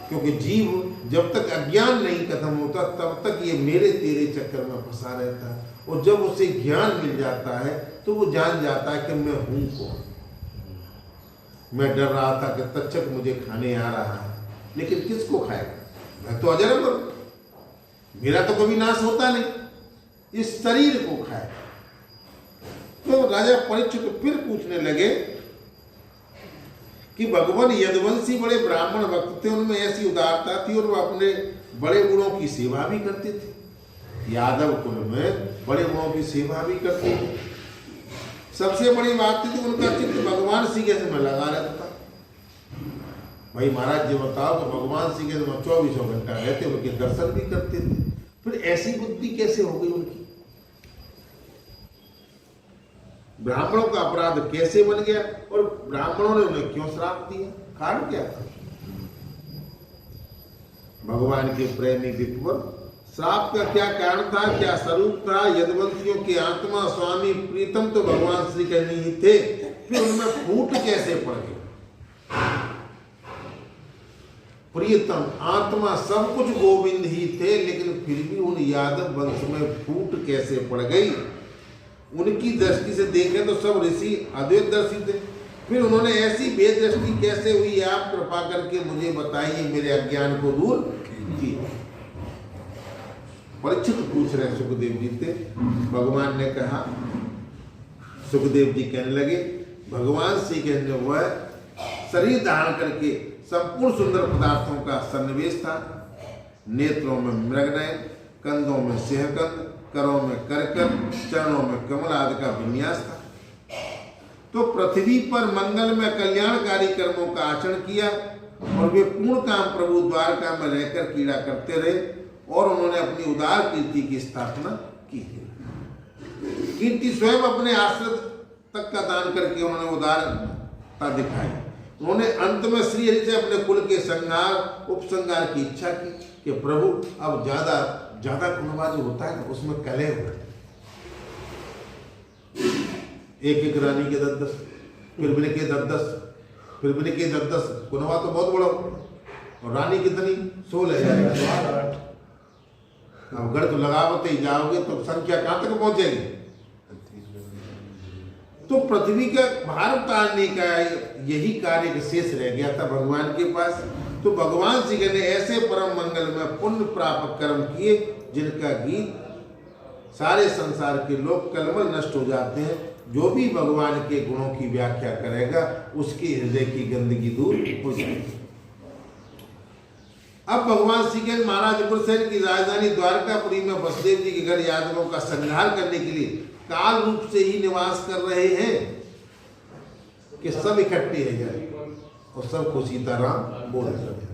क्योंकि जीव जब तक अज्ञान नहीं खत्म होता तब तक ये मेरे तेरे चक्कर में फंसा रहता है, और जब उसे ज्ञान मिल जाता है तो वो जान जाता है कि मैं हूं कौन। मैं डर रहा था कि तक्षक मुझे खाने आ रहा है, लेकिन किसको खाएगा? मैं तो अजर अमर, मेरा तो कभी नाश होता नहीं, इस शरीर को खाएगा। तो राजा परीक्षित फिर पूछने लगे कि भगवान यदुवंशी बड़े ब्राह्मण भक्त थे, उनमें ऐसी उदारता थी और वो अपने बड़े गुणों की सेवा भी करते थे। यादव कुल में बड़े गुणों की सेवा भी करते थे। सबसे बड़ी बात थी कि उनका चित्त भगवान श्री के में लगा रहता था। भाई महाराज जी बताओ तो भगवान श्री के में 24 घंटा रहते, उनके दर्शन भी करते थे। फिर ऐसी बुद्धि कैसे हो गई उनकी? ब्राह्मणों का अपराध कैसे बन गया और ब्राह्मणों ने उन्हें क्यों श्राप दिया, कारण क्या था? भगवान के प्रेमी विप्र, श्राप का क्या कारण था, क्या स्वरूप था? यदुवंशियों के आत्मा स्वामी प्रीतम तो भगवान श्री कृष्ण ही थे, फिर उनमें फूट कैसे पड़ गई? प्रियतम आत्मा सब कुछ गोविंद ही थे, लेकिन फिर भी उन यादव वंश में फूट कैसे पड़ गई? उनकी दृष्टि से देखें तो सब ऋषि अद्वैत दर्शी थे, फिर उन्होंने ऐसी बेदृष्टि कैसे हुई? आप कृपा करके मुझे बताइए, मेरे अज्ञान को दूर कीजिए। परीक्षित पूछ रहे सुखदेव जी से। भगवान ने कहा, सुखदेव जी कहने लगे, भगवान श्री कृष्ण वह शरीर धारण करके संपूर्ण सुंदर पदार्थों का सन्निवेश था। नेत्रों में मृगनयन, कंधों में सिंहकंद, करों में करकन, चरणों में कमल आदि का विन्यास था। तो पृथ्वी पर मंगल में कल्याणकारी कर्मों का आचरण किया और वे पूर्ण काम प्रभु द्वारका में रहकर कीड़ा करते रहे और उन्होंने अपनी उदार कीर्ति की स्थापना की। कीर्ति स्वयं अपने आश्रित तक का दान करके उन्होंने उदारता दिखाई। उन्होंने अंत में श्री हरि से अपने कुल के संहार उपसंहार की इच्छा की कि प्रभु अब ज्यादा कुनबा जो होता है ना, उसमें कलह होता है। एक रानी के 10-10, फिर बिन के 10-10, फिर बिन के 10-10, कुनबा तो बहुत बड़ा और रानी कितनी 16। अब गढ़ तो लगावते ही जाओगे तो संख्या कहां तक पहुंचेगी? तो पृथ्वी का भार उतारने का यही कार्य शेष रह गया था भगवान के पास। तो भगवान श्री कृष्ण ने ऐसे परम मंगल में पुण्य प्राप्त कर्म किए जिनका गीत सारे संसार के लोग कलमल नष्ट हो जाते हैं। जो भी भगवान के गुणों की व्याख्या करेगा उसकी हृदय की गंदगी दूर हो जाएगी। अब भगवान श्री कृष्ण महाराज उग्रसेन की राजधानी द्वारकापुरी में वसुदेव जी के घर यादवों का संहार करने के लिए काल रूप से ही निवास कर रहे हैं कि सब इकट्ठे हो जाए और सबको सीताराम बोल रहे।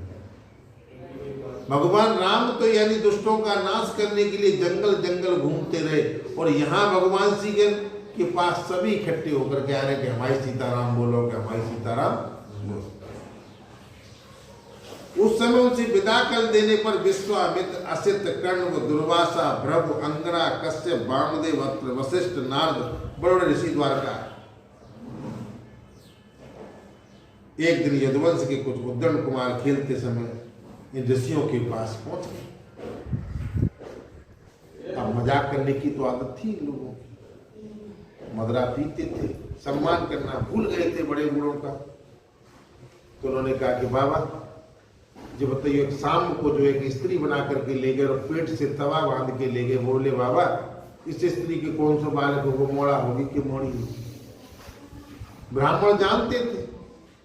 भगवान राम तो यानी दुष्टों का नाश करने के लिए जंगल जंगल घूमते रहे और यहाँ भगवान श्री कृष्ण के पास सभी इकट्ठे होकर के आ रहे कि हमारी सीताराम बोलो, कि हमारी सीताराम बोलो। उस समय उनसे विदा कर देने पर विश्वामित्र, असित, कर्ण, दुर्वासा, भृगु, अंगरा, कश्यप, वामदेव, अत्र, वशिष्ठ, नारद, बड़े ऋषि द्वारका। एक दिन यदुवंश के कुछ उद्दंड कुमार खेलते समय इन ऋषियों के पास पहुंच गए। अब मजाक करने की तो आदत थी लोगों की, मदरा पीते थे, सम्मान करना भूल गए थे बड़े बूढ़ों का। तो उन्होंने कहा कि बाबा जो बताइए, एक शाम को जो एक स्त्री बना करके ले गए और पेट से तवा बांध के ले गए। बोले बाबा इस स्त्री के कौन सा बालक होगा, मोड़ा होगी कि मोड़ी होगी? ब्राह्मण जानते थे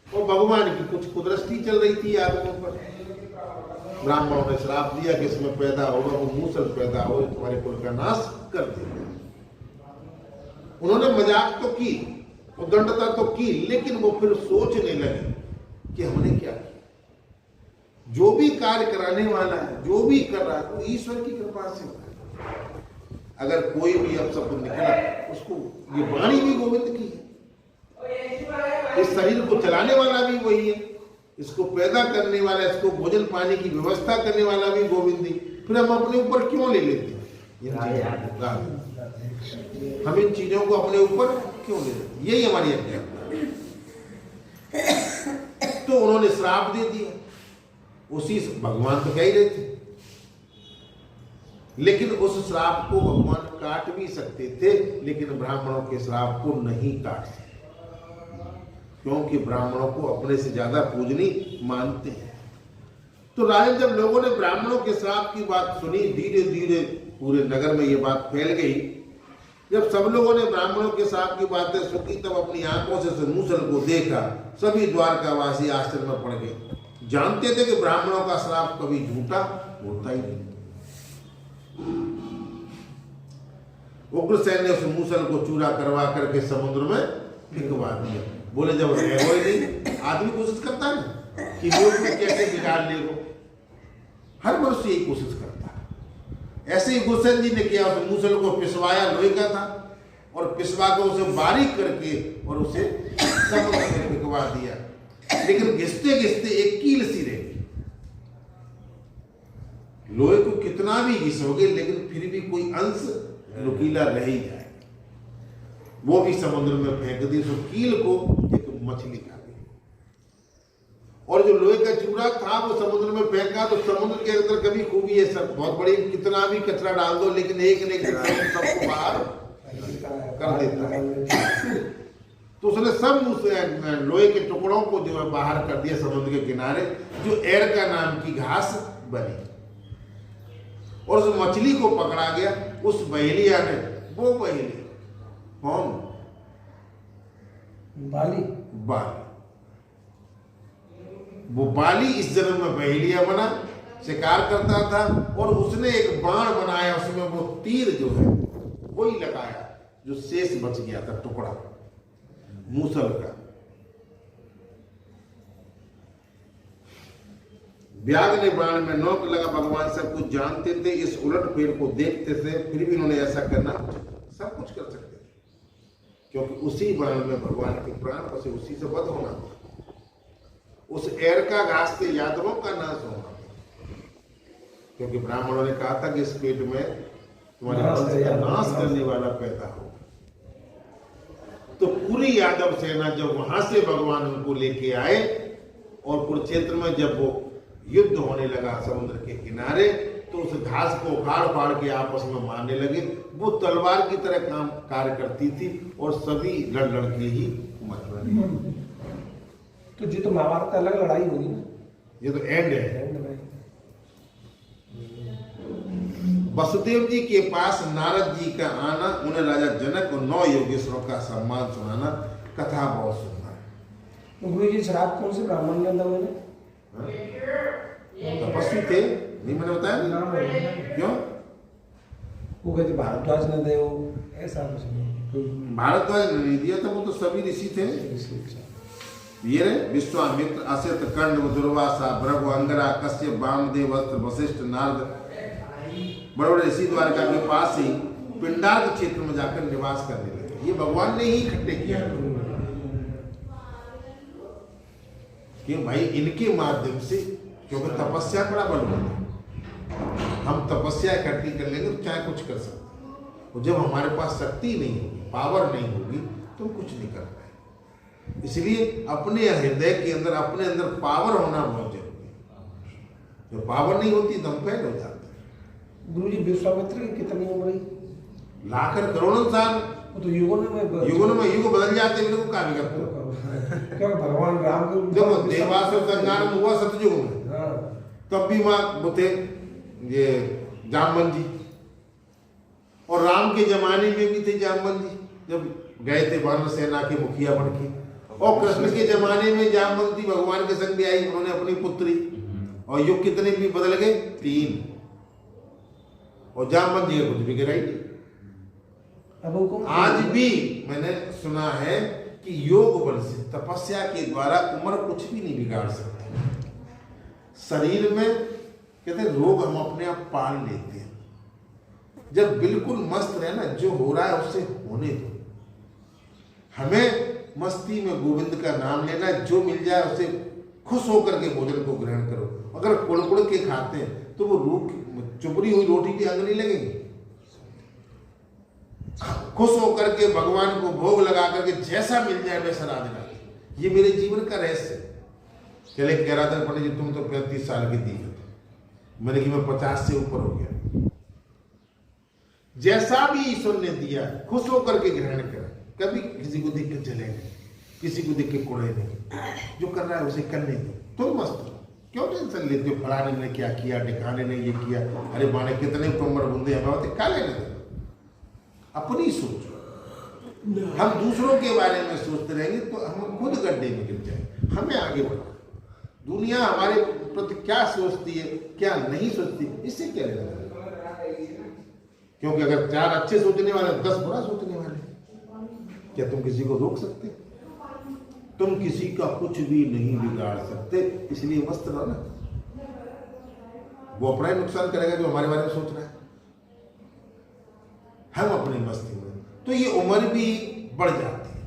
और भगवान की कुछ कुदृष्टि चल रही थी आदमियों पर। ब्राह्मणों ने श्राप दिया कि इसमें पैदा होगा वो मूसल पैदा हो, तुम्हारे कुल का नाश कर देगा। उन्होंने मजाक तो की, उद्दंडता तो की, लेकिन वो फिर सोचने लगे कि हमने क्या किया। जो भी कार्य कराने वाला है, जो भी कर रहा है, वो ईश्वर की कृपा से होता है। अगर कोई भी अपशब्द निकला, उसको ये वाणी भी गोविंद की है। इस शरीर को चलाने वाला भी वही है, इसको पैदा करने वाला, इसको भोजन पानी की व्यवस्था करने वाला भी गोविंद ही। फिर हम अपने ऊपर क्यों ले लेते हैं? हम इन चीजों को अपने ऊपर क्यों ले लेते हैं? यही हमारी अज्ञानता है। तो उन्होंने श्राप दे दिया। उसी भगवान तो कह ही रहे थे, लेकिन उस श्राप को भगवान काट भी सकते थे, लेकिन ब्राह्मणों के श्राप को नहीं काट सकते, क्योंकि ब्राह्मणों को अपने से ज्यादा पूजनीय मानते हैं। तो राजन, जब लोगों ने ब्राह्मणों के श्राप की बात सुनी, धीरे धीरे पूरे नगर में ये बात फैल गई। जब सब लोगों ने ब्राह्मणों के श्राप की बातें सुनी, तब अपनी आंखों से मूसल को देखा। सभी द्वारकावासी आश्चर्य में पड़ गए। जानते थे कि ब्राह्मणों का श्राप कभी झूठा होता ही नहीं। उग्रसेन ने उस मूसल को चूरा करवा करके समुद्र में फेंकवा दिया। बोले जब है वो ही नहीं, आदमी कोशिश करता है कि वो कैसे बिगाड़ ले। वो हर मनुष्य यही कोशिश करता है। ऐसे ही उग्रसेन जी ने किया, उस मूसल को पिसवाया, लोहे का था, और पिसवा के उसे बारीक करके और उसे समुद्र में फेंकवा दिया। लेकिन घिसते घिसते एक कील सी रह गई। लोहे को कितना भी घिसोगे लेकिन फिर भी कोई अंश नुकीला रह ही जाए। वो भी समुद्र में फेंक दी। उस कील को एक मछली खा गई और जो लोहे का चूड़ा था वो समुद्र में फेंका। तो समुद्र के अंदर कभी खूबी है, सब बहुत बड़ी, कितना भी कचरा डाल दो लेकिन एक न एक सबको बाहर कर देता है। तो उसने सब उस लोहे के टुकड़ों को जो है बाहर कर दिया समुद्र के किनारे, जो एरका नाम की घास बनी। और उस मछली को पकड़ा गया। उस बहेलिया ने, वो बहेलिया कौन? बाली। बाली। वो बाली इस जन्म में बहेलिया बना, शिकार करता था और उसने एक बाण बनाया, उसमें वो तीर जो है वही लगाया जो शेष बच गया था, टुकड़ा मूसल का। व्याग ने बाण में नोक लगा। भगवान सब कुछ जानते थे, इस उलट फेर को देखते थे, फिर भी उन्होंने ऐसा करना सब कुछ कर सकते थे, क्योंकि उसी बाण में भगवान के प्राण बसे, उसी से वध होना था। उस एरका घास से यादवों का नाश होना था, क्योंकि ब्राह्मणों ने कहा था कि इस पेट में तुम्हारे वंश का नाश करने वाला पैदा हो। तो पूरी यादव सेना जब वहां से भगवान उनको लेके आए और कुरुक्षेत्र में जब वो युद्ध होने लगा समुद्र के किनारे, तो उस घास को उखाड़ फाड़ के आपस में मारने लगे। वो तलवार की तरह काम कार्य करती थी और सभी लड़ लड़ के ही मर रहे। तो जी तो महाभारत अलग लड़ाई होगी ना, ये तो एंड है। वसुदेव जी के पास नारद जी का आना, उन्हें राजा जनक और 9 योगेश्वरों का सम्मान सुनाना, कथा बहुत सुंदर है। गुरु जी शराब कौन से ब्राह्मण ने अंदर मैंने तपस्वी थे, नहीं मैंने बताया नाम है। क्यों? वो कहते भारद्वाज ने दे, वो ऐसा कुछ भारद्वाज ने दिया था, वो तो सभी ऋषि थे। ये रहे विश्वामित्र, असित, कर्ण, दुर्वासा, भृगु, अंगरा, कश्यप, वामदेव, वशिष्ठ, नारद, बड़े बड़े ऋषि द्वारका के पास ही पिंडार्क क्षेत्र में जाकर निवास करने लगे। ये भगवान ने ही इकट्ठे किया कि भाई इनके माध्यम से, क्योंकि तपस्या बड़ा बल होता है, हम तपस्या इकट्ठी कर लेंगे तो चाहे कुछ कर सकते हैं। और जब हमारे पास शक्ति नहीं होगी, पावर नहीं होगी, तो कुछ नहीं कर पाए। इसलिए अपने हृदय के अंदर, अपने अंदर पावर होना बहुत जरूरी है। जो पावर नहीं होती तो हम फेल हो जाते हैं। गुरु जी विश्वामित्र की कितनी उम्र है? लाखों करोड़ों साल, वो तो युगों में युग बदल जाते हैं, लोग काम करते हैं। क्या भगवान राम को देखो देवासुर संग्राम हुआ सतयुग में, तब भी माँ वो थे ये जामवंत जी, और राम के जमाने में भी थे जामवंत जी, जब गए थे वानर सेना के मुखिया बन के। और कृष्ण के जमाने में जामवंत जी भगवान के संग भी आई, उन्होंने अपनी पुत्री, और युग कितने भी बदल गए, 3, और जामवंत जी का कुछ भी गिराई नहीं। आज भी मैंने सुना है कि योग बल से, तपस्या के द्वारा उम्र कुछ भी नहीं बिगाड़ सकते। शरीर में कहते रोग हम अपने आप पाल लेते हैं। जब बिल्कुल मस्त रहे ना, जो हो रहा है उससे होने दो। हमें मस्ती में गोविंद का नाम लेना है, जो मिल जाए उसे खुश होकर के भोजन को ग्रहण करो। अगर कुड़ के खाते हैं तो वो रूख चुपड़ी हुई रोटी की अंग नहीं लगेगी। खुश होकर के भगवान को भोग लगा करके जैसा मिल जाए वैसा राधना, ये मेरे जीवन का रहस्य। चले कह रहा था पंडित जी तुम तो 35 साल की थी, मैंने कि मैं 50 से ऊपर हो गया। जैसा भी ईश्वर ने दिया खुश होकर के ग्रहण कर, कभी किसी को देख के चले नहीं, किसी को देख के कुड़े नहीं, जो कर रहा है उसे करने दो, तुम मस्त हो। क्यों टेंशन लेते हो, फलाने ने क्या किया, ढिकाने ने ये किया, अरे माने कितने कमर बुंदे हमें क्या लेने दो। अपनी सोचो। हम दूसरों के बारे में सोचते रहेंगे तो हम खुद गड्ढे में गिर जाएंगे। हमें आगे बढ़ना। दुनिया हमारे प्रति क्या सोचती है, क्या नहीं सोचती, इससे क्या लेना देना। क्योंकि अगर 4 अच्छे सोचने वाले 10 बुरा सोचने वाले, क्या तुम किसी को रोक सकते? तुम किसी का कुछ भी नहीं बिगाड़ सकते। इसलिए मस्त रहो ना। वो अपना ही नुकसान करेगा जो हमारे बारे में सोच रहा है। हम अपनी मस्ती में, तो ये उम्र उम्र भी बढ़ जाती है।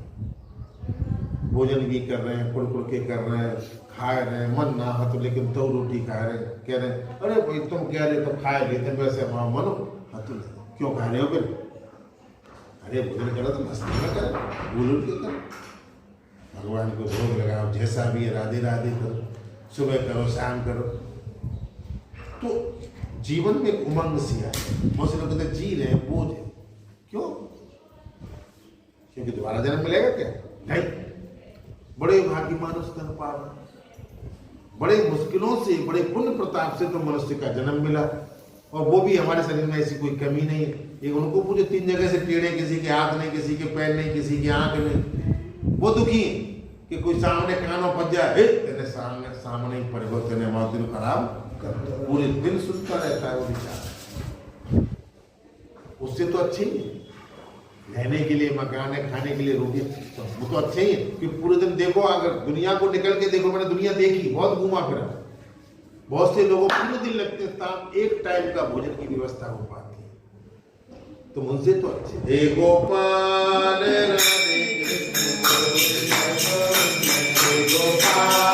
भोजन भी कर रहे हैं, कुड़ के कर रहे हैं, खा रहे हैं, मन ना हो तो लेकिन तो रोटी खा रहे हैं, कह रहे हैं अरे भाई तुम कह रहे तो खा लेते हैं, वैसे वहाँ मनो हतुल क्यों खा रहे हो फिर? अरे भोजन करो तो मस्ती में करो, भूल उठ के करो, भगवान को भोग लगाओ, जैसा भी है राधे राधे करो, सुबह करो शाम करो, तो जीवन में एक उमंग सी आए। बहुत से लोग कहते हैं जी रहे हैं बोझ है, क्यों? क्योंकि दोबारा जन्म मिलेगा क्या? नहीं। बड़े भाग्यमान उसका पावन, बड़े मुश्किलों से, बड़े पुण्य प्रताप से तो मनुष्य का जन्म मिला, और वो भी हमारे शरीर में ऐसी कोई कमी नहीं है। ये उनको पूछो 3 जगह से टेढ़े, किसी के हाथ नहीं, किसी के पैर नहीं, किसी की आंख नहीं, वो दुखी है कि कोई सामने कानों पड़ जाए, तेरे सामने ही पड़ेगा, तेने माँ दिल खराब कर, पूरे दिन सुनता रहता है वो बेचारा। उससे तो अच्छे ही है, रहने के लिए मकान है, खाने के लिए रोटी, तो वो तो अच्छे ही है कि पूरे दिन देखो, अगर दुनिया को निकल के देखो, मैंने दुनिया देखी, बहुत घूमा फिरा, बहुत से लोगों पूरे दिन लगते हैं, तब एक टाइम का भोजन की व्यवस्था हो पाती है, तो मुझसे तो अच्छे। हे गोपाल राधे कृष्ण, हे गोपाल